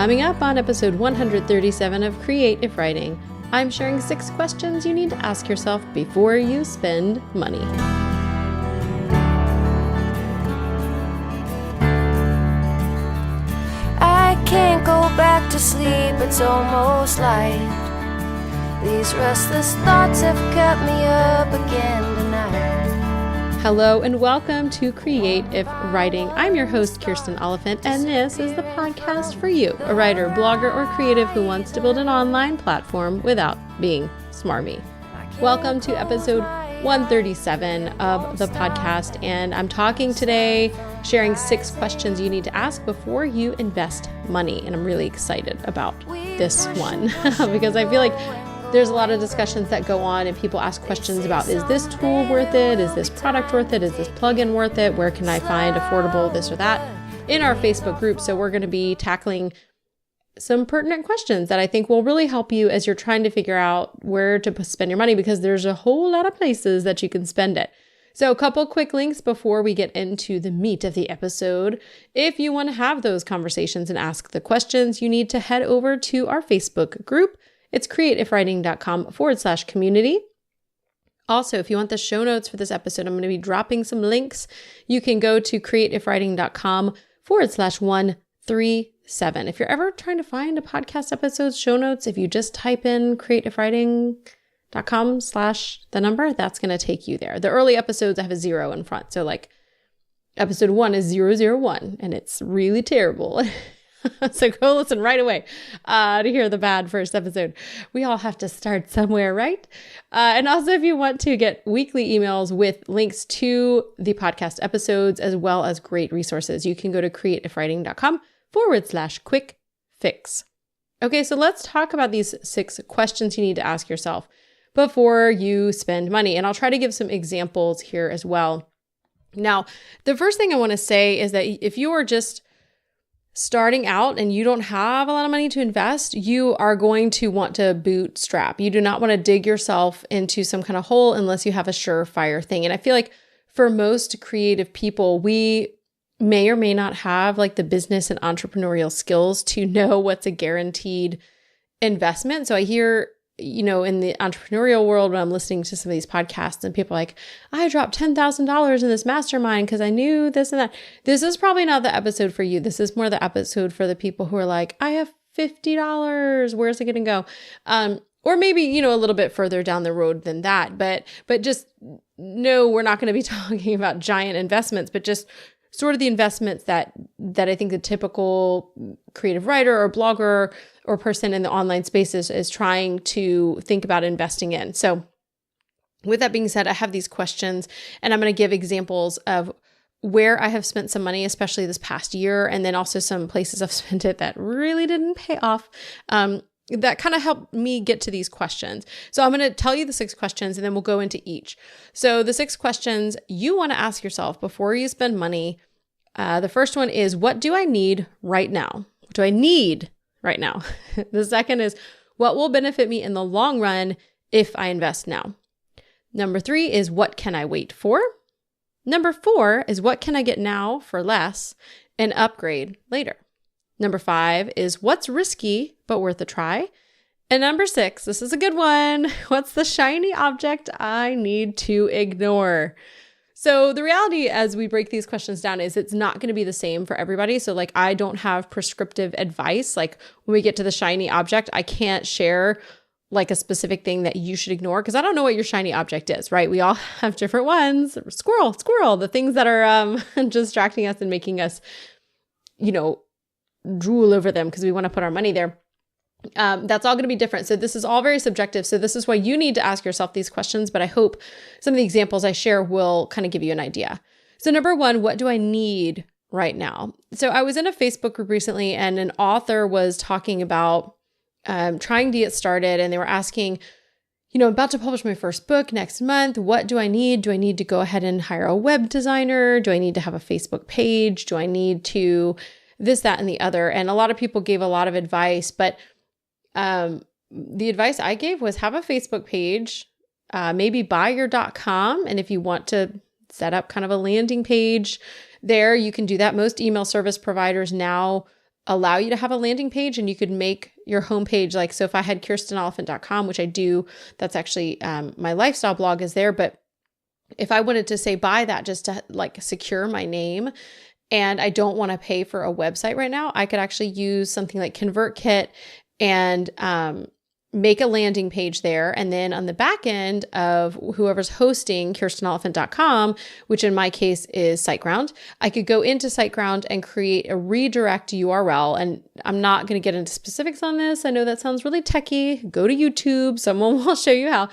Coming up on episode 137 of Creative Writing, I'm sharing 6 questions you need to ask yourself before you spend money. I can't go back to sleep, it's almost light. These restless thoughts have kept me up again tonight. Hello and welcome to Creative Writing. I'm your host, Kirsten Oliphant, and this is the podcast for you, a writer, blogger, or creative who wants to build an online platform without being smarmy. Welcome to episode 137 of the podcast, and I'm talking today, sharing 6 questions you need to ask before you invest money, and I'm really excited about this one because I feel like there's a lot of discussions that go on and people ask questions about, is this tool worth it? Is this product worth it? Is this plugin worth it? Where can I find affordable this or that in our Facebook group? So we're going to be tackling some pertinent questions that I think will really help you as you're trying to figure out where to spend your money, because there's a whole lot of places that you can spend it. So a couple quick links before we get into the meat of the episode. If you want to have those conversations and ask the questions, you need to head over to our Facebook group. It's creativewriting.com/community. Also, if you want the show notes for this episode, I'm going to be dropping some links. You can go to creativewriting.com/137. If you're ever trying to find a podcast episode's show notes, if you just type in creativewriting.com/the number, that's going to take you there. The early episodes, I have a 0 in front. So like episode 1 is 001 and it's really terrible. So go listen right away to hear the bad first episode. We all have to start somewhere, right? And also, if you want to get weekly emails with links to the podcast episodes, as well as great resources, you can go to creativewriting.com/quick fix. Okay, so let's talk about these 6 questions you need to ask yourself before you spend money. And I'll try to give some examples here as well. Now, the first thing I want to say is that if you are just starting out and you don't have a lot of money to invest, you are going to want to bootstrap. You do not want to dig yourself into some kind of hole unless you have a surefire thing. And I feel like for most creative people, we may or may not have like the business and entrepreneurial skills to know what's a guaranteed investment. So I hear, in the entrepreneurial world, when I'm listening to some of these podcasts and people are like, I dropped $10,000 in this mastermind because I knew this and that. This is probably not the episode for you. This is more the episode for the people who are like, I have $50. Where's it going to go? Or maybe, a little bit further down the road than that. But just no, we're not going to be talking about giant investments, but just sort of the investments that I think the typical creative writer or blogger or person in the online space is trying to think about investing in. So with that being said, I have these questions and I'm going to give examples of where I have spent some money, especially this past year, and then also some places I've spent it that really didn't pay off. That kind of helped me get to these questions. So I'm going to tell you the 6 questions and then we'll go into each. So the 6 questions you want to ask yourself before you spend money. The first one is, what do I need right now? What do I need right now? The second is, what will benefit me in the long run if I invest now? Number 3 is, what can I wait for? Number 4 is, what can I get now for less and upgrade later? Number 5 is, what's risky but worth a try? And number 6, this is a good one. What's the shiny object I need to ignore? So the reality as we break these questions down is it's not going to be the same for everybody. So like I don't have prescriptive advice. Like when we get to the shiny object, I can't share like a specific thing that you should ignore because I don't know what your shiny object is, right? We all have different ones. Squirrel, the things that are distracting us and making us, drool over them because we want to put our money there. That's all going to be different. So this is all very subjective. So this is why you need to ask yourself these questions, but I hope some of the examples I share will kind of give you an idea. So number 1, what do I need right now? So I was in a Facebook group recently and an author was talking about trying to get started, and they were asking, I'm about to publish my first book next month. What do I need? Do I need to go ahead and hire a web designer? Do I need to have a Facebook page? Do I need to this, that, and the other? And a lot of people gave a lot of advice, but the advice I gave was have a Facebook page, maybe buy your .com. And if you want to set up kind of a landing page there, you can do that. Most email service providers now allow you to have a landing page, and you could make your homepage like, so if I had kirstenelephant.com, which I do, that's actually my lifestyle blog is there. But if I wanted to say buy that just to like secure my name, and I don't want to pay for a website right now, I could actually use something like ConvertKit and make a landing page there. And then on the back end of whoever's hosting kirstenelephant.com, which in my case is SiteGround, I could go into SiteGround and create a redirect URL. And I'm not going to get into specifics on this. I know that sounds really techie. Go to YouTube. Someone will show you how.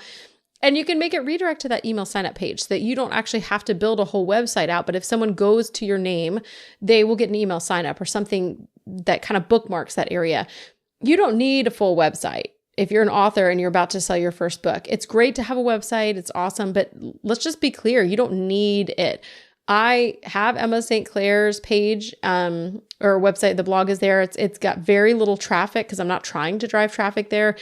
And you can make it redirect to that email signup page so that you don't actually have to build a whole website out. But if someone goes to your name, they will get an email signup or something that kind of bookmarks that area. You don't need a full website. If you're an author and you're about to sell your first book, it's great to have a website. It's awesome. But let's just be clear. You don't need it. I have Emma St. Clair's page or website. The blog is there. It's got very little traffic because I'm not trying to drive traffic there.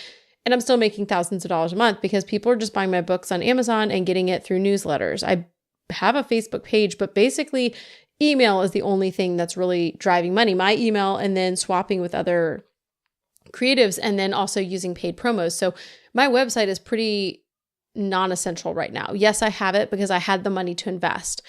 And I'm still making thousands of dollars a month because people are just buying my books on Amazon and getting it through newsletters. I have a Facebook page, but basically email is the only thing that's really driving money. My email, and then swapping with other creatives, and then also using paid promos. So my website is pretty non-essential right now. Yes, I have it because I had the money to invest,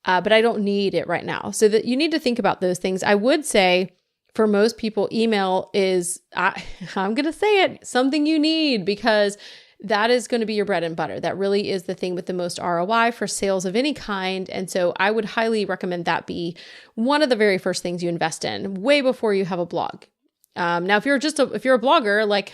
but I don't need it right now. So that you need to think about those things. I would say for most people, email is, I'm going to say it, something you need, because that is going to be your bread and butter. That really is the thing with the most ROI for sales of any kind. And so I would highly recommend that be one of the very first things you invest in way before you have a blog. Now, if you're a blogger, like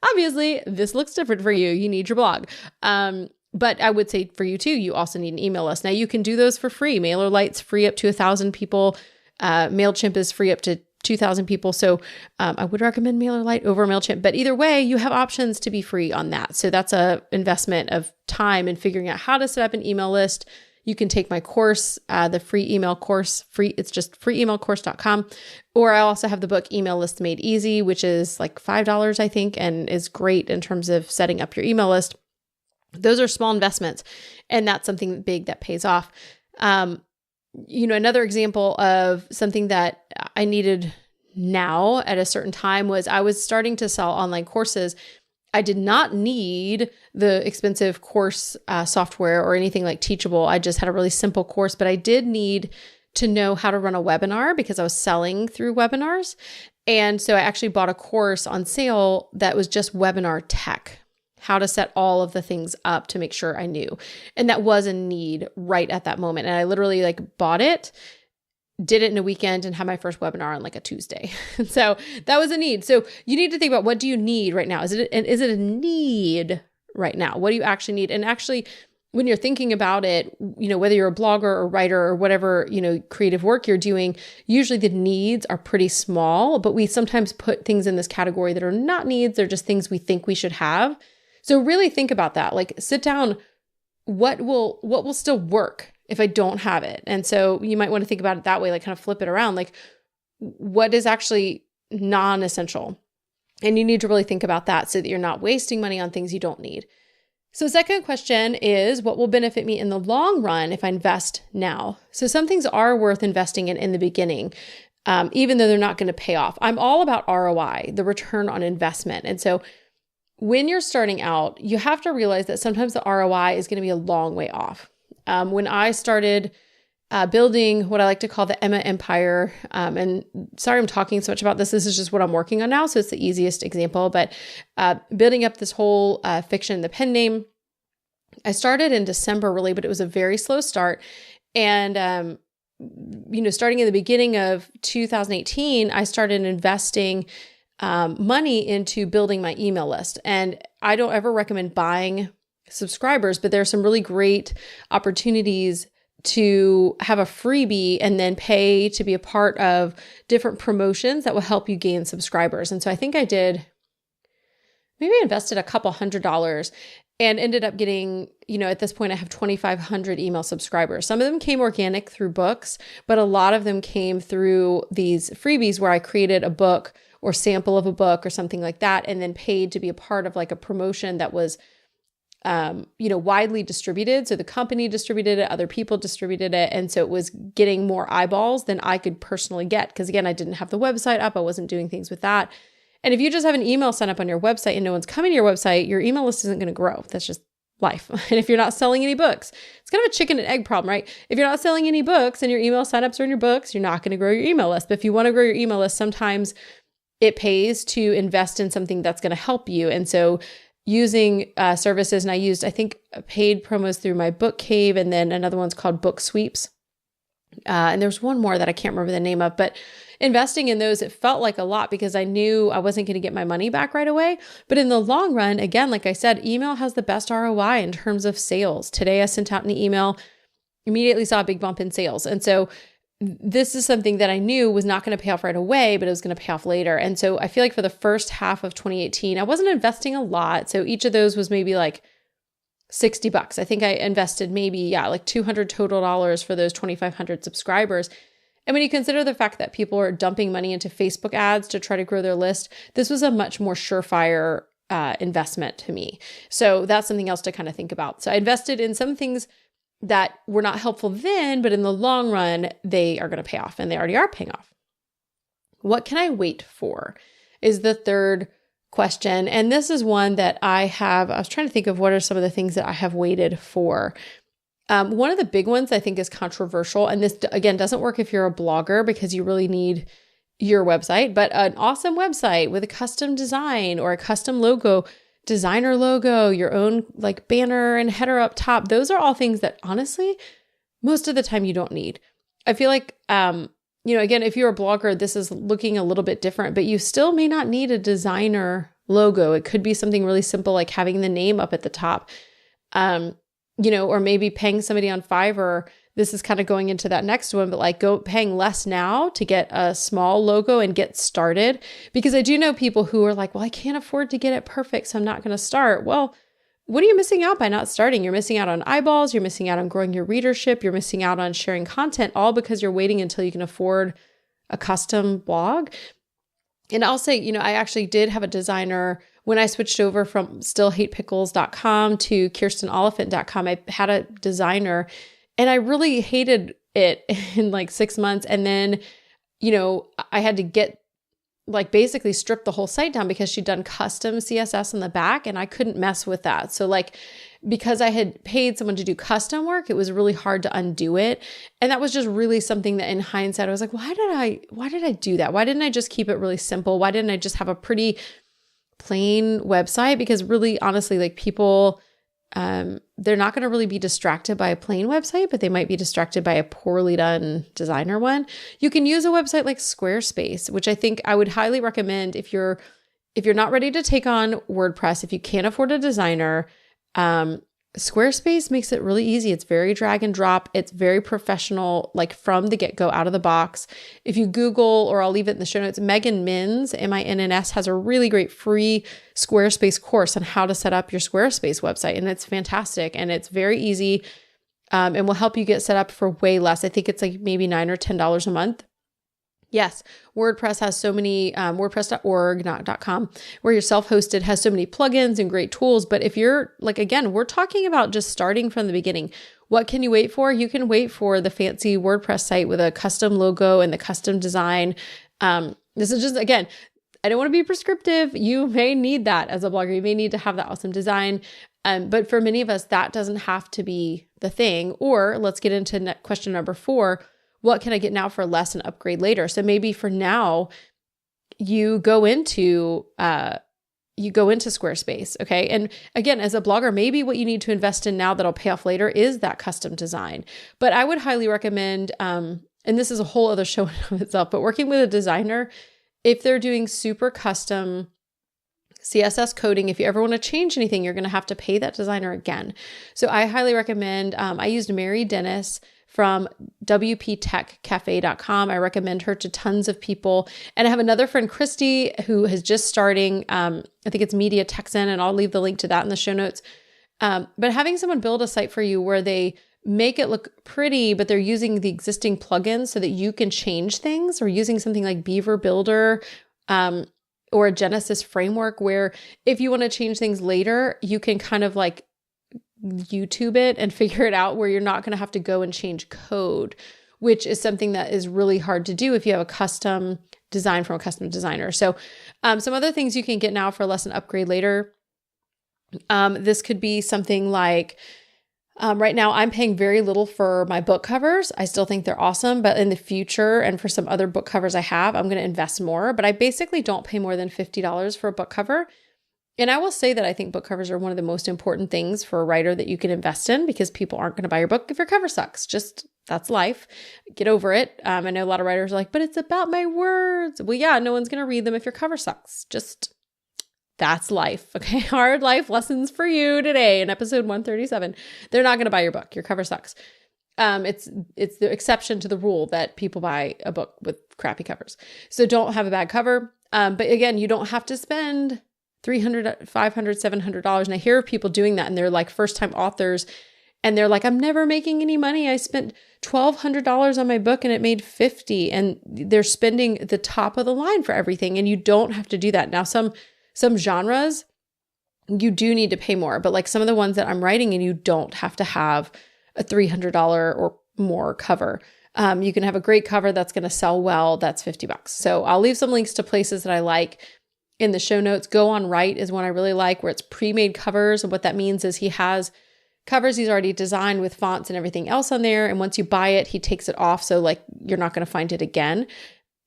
obviously this looks different for you. You need your blog. But I would say for you too, you also need an email list. Now you can do those for free. MailerLite's free up to 1,000 people. MailChimp is free up to 2,000 people. So I would recommend MailerLite over MailChimp. But either way, you have options to be free on that. So that's a investment of time in figuring out how to set up an email list. You can take my course, the free email course, it's just freeemailcourse.com. Or I also have the book Email List Made Easy, which is like $5, I think, and is great in terms of setting up your email list. Those are small investments, and that's something big that pays off. Another example of something that I needed now at a certain time was I was starting to sell online courses. I did not need the expensive course software or anything like Teachable. I just had a really simple course, but I did need to know how to run a webinar because I was selling through webinars. And so I actually bought a course on sale that was just webinar tech, how to set all of the things up to make sure I knew. And that was a need right at that moment. And I literally bought it, did it in a weekend, and had my first webinar on like a Tuesday. So that was a need. So you need to think about, what do you need right now? Is it a need right now? What do you actually need? And actually, when you're thinking about it, whether you're a blogger or writer or whatever, creative work you're doing, usually the needs are pretty small, but we sometimes put things in this category that are not needs. They're just things we think we should have. So really think about that. Sit down, what will still work if I don't have it? And so you might want to think about it that way, kind of flip it around. What is actually non-essential? And you need to really think about that so that you're not wasting money on things you don't need. So second question is, what will benefit me in the long run if I invest now? So some things are worth investing in the beginning, even though they're not going to pay off. I'm all about ROI, the return on investment. And so when you're starting out, you have to realize that sometimes the ROI is going to be a long way off. When I started building what I like to call the Emma Empire, and sorry I'm talking so much about this. This is just what I'm working on now, so it's the easiest example. But building up this whole fiction, the pen name, I started in December really, but it was a very slow start. And starting in the beginning of 2018, I started investing money into building my email list. And I don't ever recommend buying subscribers, but there are some really great opportunities to have a freebie and then pay to be a part of different promotions that will help you gain subscribers. And so I think I invested a couple $100 and ended up getting, at this point I have 2,500 email subscribers. Some of them came organic through books, but a lot of them came through these freebies where I created a book or sample of a book or something like that, and then paid to be a part of a promotion that was widely distributed. So the company distributed it, other people distributed it. And so it was getting more eyeballs than I could personally get. Because again, I didn't have the website up. I wasn't doing things with that. And if you just have an email sign up on your website and no one's coming to your website, your email list isn't going to grow. That's just life. And if you're not selling any books, it's kind of a chicken and egg problem, right? If you're not selling any books and your email signups are in your books, you're not going to grow your email list. But if you want to grow your email list, sometimes it pays to invest in something that's going to help you. And so using services, and I think, paid promos through my Book Cave, and then another one's called Book Sweeps. And there's one more that I can't remember the name of, but investing in those, it felt like a lot because I knew I wasn't going to get my money back right away. But in the long run, again, like I said, email has the best ROI in terms of sales. Today, I sent out an email, immediately saw a big bump in sales. And so this is something that I knew was not going to pay off right away, but it was going to pay off later. And so I feel like for the first half of 2018, I wasn't investing a lot. So each of those was maybe like $60. I think I invested maybe, like $200 total for those 2,500 subscribers. And when you consider the fact that people are dumping money into Facebook ads to try to grow their list, this was a much more surefire investment to me. So that's something else to kind of think about. So I invested in some things that were not helpful then, but in the long run, they are going to pay off, and they already are paying off. What can I wait for is the third question. And this is one that I was trying to think of what are some of the things that I have waited for. One of the big ones I think is controversial. And this, again, doesn't work if you're a blogger because you really need your website, but an awesome website with a custom design or a custom logo, designer logo, your own like banner and header up top. Those are all things that honestly, most of the time you don't need. I feel like, again, if you're a blogger, this is looking a little bit different, but you still may not need a designer logo. It could be something really simple, like having the name up at the top, or maybe paying somebody on Fiverr. This is kind of going into that next one, but like paying less now to get a small logo and get started. Because I do know people who are like, well, I can't afford to get it perfect, so I'm not going to start. Well, what are you missing out by not starting? You're missing out on eyeballs. You're missing out on growing your readership. You're missing out on sharing content, all because you're waiting until you can afford a custom blog. And I'll say, I actually did have a designer when I switched over from stillhatepickles.com to kirstenoliphant.com. I had a designer and I really hated it in like 6 months. And then, I had to basically strip the whole site down because she'd done custom CSS on the back and I couldn't mess with that. So because I had paid someone to do custom work, it was really hard to undo it. And that was just really something that in hindsight, I was like, why did I do that? Why didn't I just keep it really simple? Why didn't I just have a pretty plain website? Because really, honestly, people, they're not going to really be distracted by a plain website, but they might be distracted by a poorly done designer one. You can use a website like Squarespace, which I think I would highly recommend if you're not ready to take on WordPress, if you can't afford a designer. Squarespace makes it really easy. It's very drag and drop. It's very professional, from the get-go out of the box. If you Google, or I'll leave it in the show notes, Megan Minns, M-I-N-N-S, has a really great free Squarespace course on how to set up your Squarespace website. And it's fantastic. And it's very easy, and will help you get set up for way less. I think it's maybe $9 or $10 a month. Yes, WordPress has so many, WordPress.org, not .com, where you're self-hosted, has so many plugins and great tools. But if you're again, we're talking about just starting from the beginning. What can you wait for? You can wait for the fancy WordPress site with a custom logo and the custom design. This is just, again, I don't want to be prescriptive. You may need that as a blogger. You may need to have that awesome design. But for many of us, that doesn't have to be the thing. Or let's get into question number 4. What can I get now for less and upgrade later? So maybe for now, you go into Squarespace, okay? And again, as a blogger, maybe what you need to invest in now that'll pay off later is that custom design. But I would highly recommend, and this is a whole other show in and of itself, but working with a designer, if they're doing super custom CSS coding, if you ever want to change anything, you're going to have to pay that designer again. So I highly recommend, I used Mary Dennis from wptechcafe.com. I recommend her to tons of people. And I have another friend, Christy, who is just starting, I think it's Media Texan, and I'll leave the link to that in the show notes. But having someone build a site for you where they make it look pretty, but they're using the existing plugins so that you can change things, or using something like Beaver Builder, or a Genesis framework, where if you want to change things later, you can kind of YouTube it and figure it out where you're not going to have to go and change code, which is something that is really hard to do if you have a custom design from a custom designer. So some other things you can get now for less and upgrade later. This could be something like, right now I'm paying very little for my book covers. I still think they're awesome, but in the future and for some other book covers I have, I'm going to invest more, but I basically don't pay more than $50 for a book cover. And I will say that I think book covers are one of the most important things for a writer that you can invest in, because people aren't going to buy your book if your cover sucks. Just, that's life. Get over it. I know a lot of writers are like, but it's about my words. Well, yeah, no one's going to read them if your cover sucks. Just, that's life. Okay. Hard life lessons for you today in episode 137. They're not going to buy your book. Your cover sucks. It's the exception to the rule that people buy a book with crappy covers. So don't have a bad cover. But again, you don't have to spend $300, $500, $700. And I hear of people doing that, and they're like first-time authors, and they're like, I'm never making any money. I spent $1,200 on my book and it made $50. And they're spending the top of the line for everything. And you don't have to do that. Now, some genres, you do need to pay more, but like some of the ones that I'm writing in, you don't have to have a $300 or more cover. You can have a great cover that's going to sell well. That's $50. So I'll leave some links to places that I like in the show notes. Go on Write is one I really like, where it's pre-made covers. And what that means is he has covers he's already designed with fonts and everything else on there. And once you buy it, he takes it off. So like you're not going to find it again.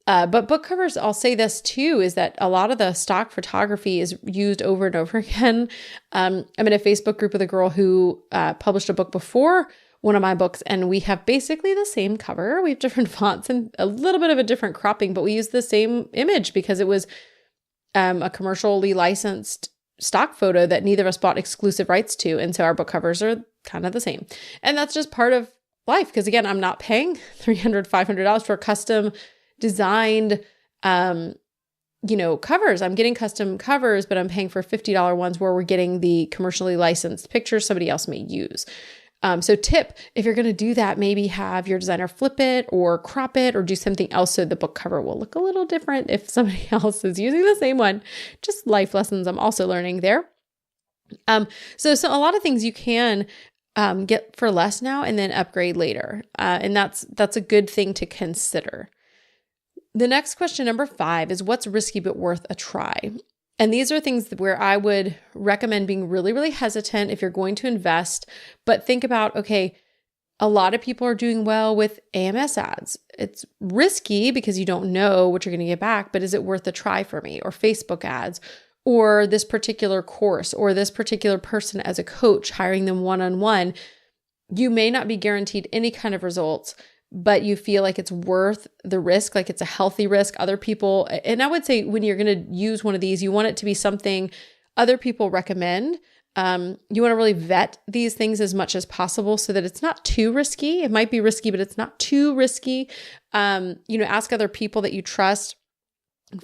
But book covers, I'll say this too, is that a lot of the stock photography is used over and over again. I'm in a Facebook group with a girl who published a book before one of my books, and we have basically the same cover. We have different fonts and a little bit of a different cropping, but we use the same image because it was a commercially licensed stock photo that neither of us bought exclusive rights to. And so our book covers are kind of the same. And that's just part of life. Because again, I'm not paying $300, $500 for custom designed, covers. I'm getting custom covers, but I'm paying for $50 ones where we're getting the commercially licensed pictures somebody else may use. So tip, if you're going to do that, maybe have your designer flip it or crop it or do something else so the book cover will look a little different if somebody else is using the same one. Just life lessons I'm also learning there. So a lot of things you can get for less now and then upgrade later. And that's a good thing to consider. The next question, number 5, is what's risky but worth a try? And these are things where I would recommend being really, really hesitant if you're going to invest, but think about, okay, a lot of people are doing well with AMS ads. It's risky because you don't know what you're going to get back, but is it worth a try for me? Or Facebook ads, or this particular course, or this particular person as a coach, hiring them one-on-one. You may not be guaranteed any kind of results, but you feel like it's worth the risk, like it's a healthy risk. Other people, and I would say when you're going to use one of these, you want it to be something other people recommend. You want to really vet these things as much as possible so that it's not too risky. It might be risky, but it's not too risky. Ask other people that you trust,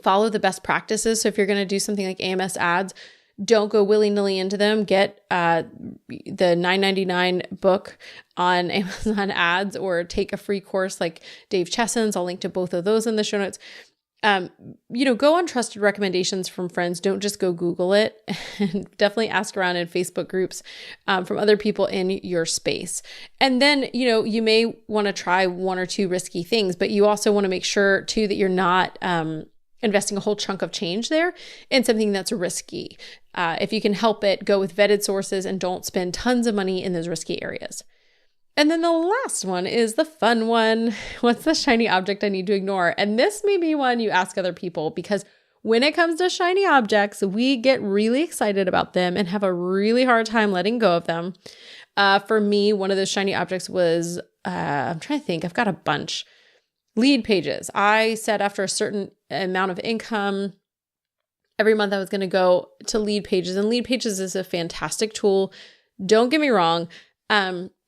follow the best practices. So if you're going to do something like AMS ads, don't go willy-nilly into them. Get the $9.99 book on Amazon ads, or take a free course like Dave Chesson's. I'll link to both of those in the show notes. Go on trusted recommendations from friends. Don't just go Google it. And definitely ask around in Facebook groups from other people in your space. And then, you may want to try one or two risky things, but you also want to make sure too that you're not investing a whole chunk of change there in something that's risky. If you can help it, go with vetted sources and don't spend tons of money in those risky areas. And then the last one is the fun one. What's the shiny object I need to ignore? And this may be one you ask other people, because when it comes to shiny objects, we get really excited about them and have a really hard time letting go of them. For me, one of those shiny objects was, I'm trying to think, I've got a bunch. Lead pages. I said after a certain amount of income, every month I was going to go to Lead Pages, and Lead Pages is a fantastic tool. Don't get me wrong.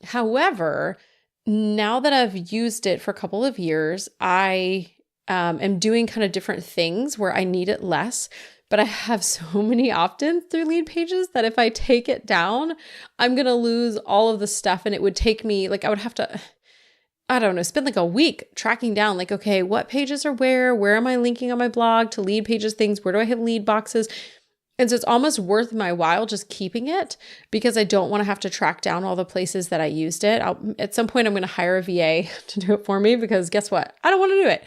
However, now that I've used it for a couple of years, I am doing kind of different things where I need it less, but I have so many opt-ins through Lead Pages that if I take it down, I'm going to lose all of the stuff, and it would take me, I would have to, spend like a week tracking down, okay, what pages are where am I linking on my blog to Lead Pages things? Where do I have lead boxes? And so it's almost worth my while just keeping it because I don't want to have to track down all the places that I used it. At some point, I'm going to hire a VA to do it for me because guess what? I don't want to do it.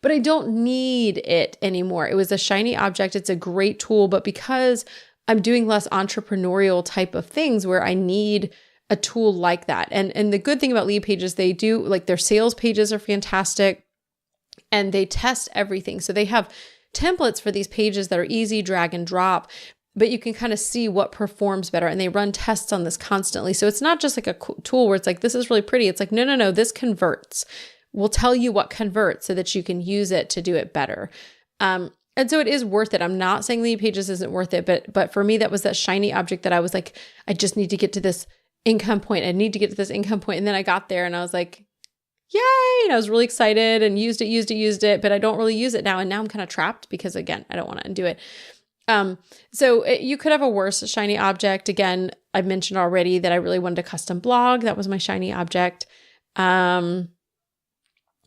But I don't need it anymore. It was a shiny object. It's a great tool, but because I'm doing less entrepreneurial type of things where I need a tool like that. And the good thing about lead pages, they do like their sales pages are fantastic and they test everything. So they have templates for these pages that are easy, drag and drop, but you can kind of see what performs better. And they run tests on this constantly. So it's not just like a tool where it's like, this is really pretty. It's like, no, this converts. We'll tell you what converts so that you can use it to do it better. And so it is worth it. I'm not saying lead pages isn't worth it, but for me, that was that shiny object that I was like, I just need to get to this income point. I need to get to this income point. And then I got there and I was like, yay. And I was really excited and used it, but I don't really use it now. And now I'm kind of trapped because again, I don't want to undo it. You could have a worse shiny object. Again, I've mentioned already that I really wanted a custom blog. That was my shiny object. I'm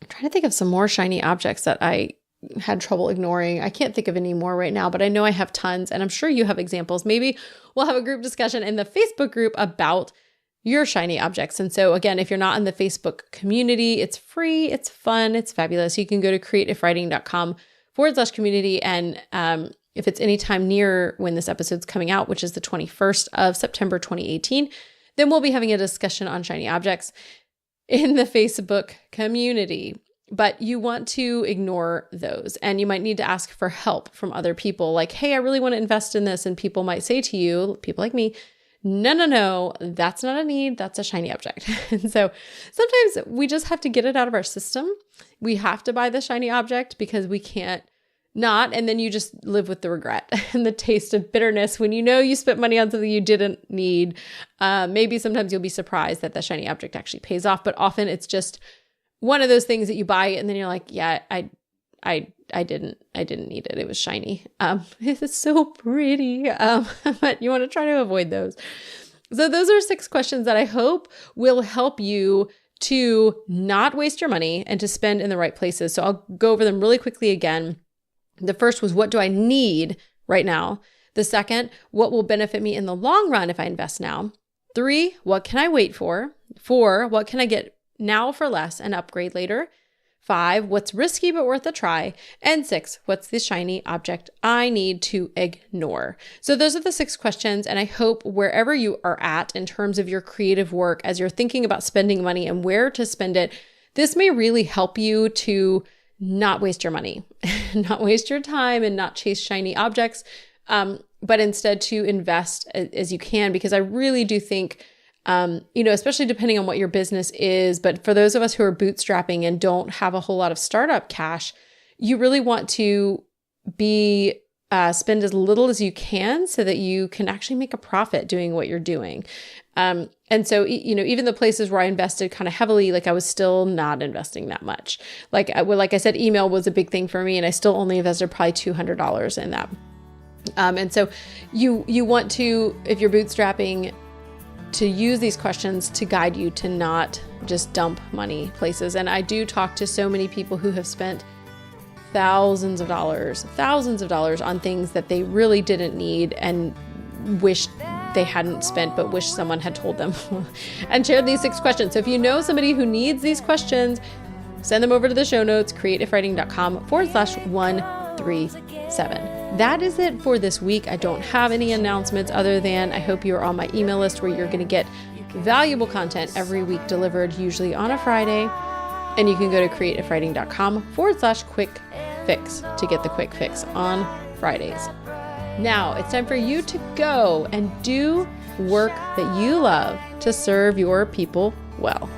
trying to think of some more shiny objects that I had trouble ignoring. I can't think of any more right now, but I know I have tons and I'm sure you have examples. Maybe we'll have a group discussion in the Facebook group about your shiny objects. And so again, if you're not in the Facebook community, it's free, it's fun, it's fabulous. You can go to creativewriting.com/community. And if it's anytime near when this episode's coming out, which is the 21st of September, 2018, then we'll be having a discussion on shiny objects in the Facebook community. But you want to ignore those and you might need to ask for help from other people like, hey, I really want to invest in this. And people might say to you, people like me, no, that's not a need. That's a shiny object. And so sometimes we just have to get it out of our system. We have to buy the shiny object because we can't not. And then you just live with the regret and the taste of bitterness when you know you spent money on something you didn't need. Maybe sometimes you'll be surprised that the shiny object actually pays off, but often it's just one of those things that you buy and then you're like, yeah, I didn't need it. It was shiny. It's so pretty. But you want to try to avoid those. So those are 6 questions that I hope will help you to not waste your money and to spend in the right places. So I'll go over them really quickly again. The first was, what do I need right now? The second, what will benefit me in the long run if I invest now? 3, what can I wait for? 4, what can I get now for less and upgrade later? 5, what's risky but worth a try? And 6, what's the shiny object I need to ignore? So those are the 6 questions. And I hope wherever you are at in terms of your creative work, as you're thinking about spending money and where to spend it, this may really help you to not waste your money, not waste your time and not chase shiny objects, but instead to invest as you can, because I really do think especially depending on what your business is, but for those of us who are bootstrapping and don't have a whole lot of startup cash, you really want to spend as little as you can so that you can actually make a profit doing what you're doing. And so, even the places where I invested kind of heavily, like I was still not investing that much. Like I said, email was a big thing for me and I still only invested probably $200 in that. And so you want to, if you're bootstrapping, to use these questions to guide you to not just dump money places. And I do talk to so many people who have spent thousands of dollars on things that they really didn't need and wished they hadn't spent, but wish someone had told them and shared these 6 questions. So if you know somebody who needs these questions, send them over to the show notes, creativewriting.com/137. That is it for this week. I don't have any announcements other than I hope you're on my email list where you're going to get valuable content every week delivered, usually on a Friday. And you can go to creativewriting.com/quick fix to get the quick fix on Fridays. Now it's time for you to go and do work that you love to serve your people well.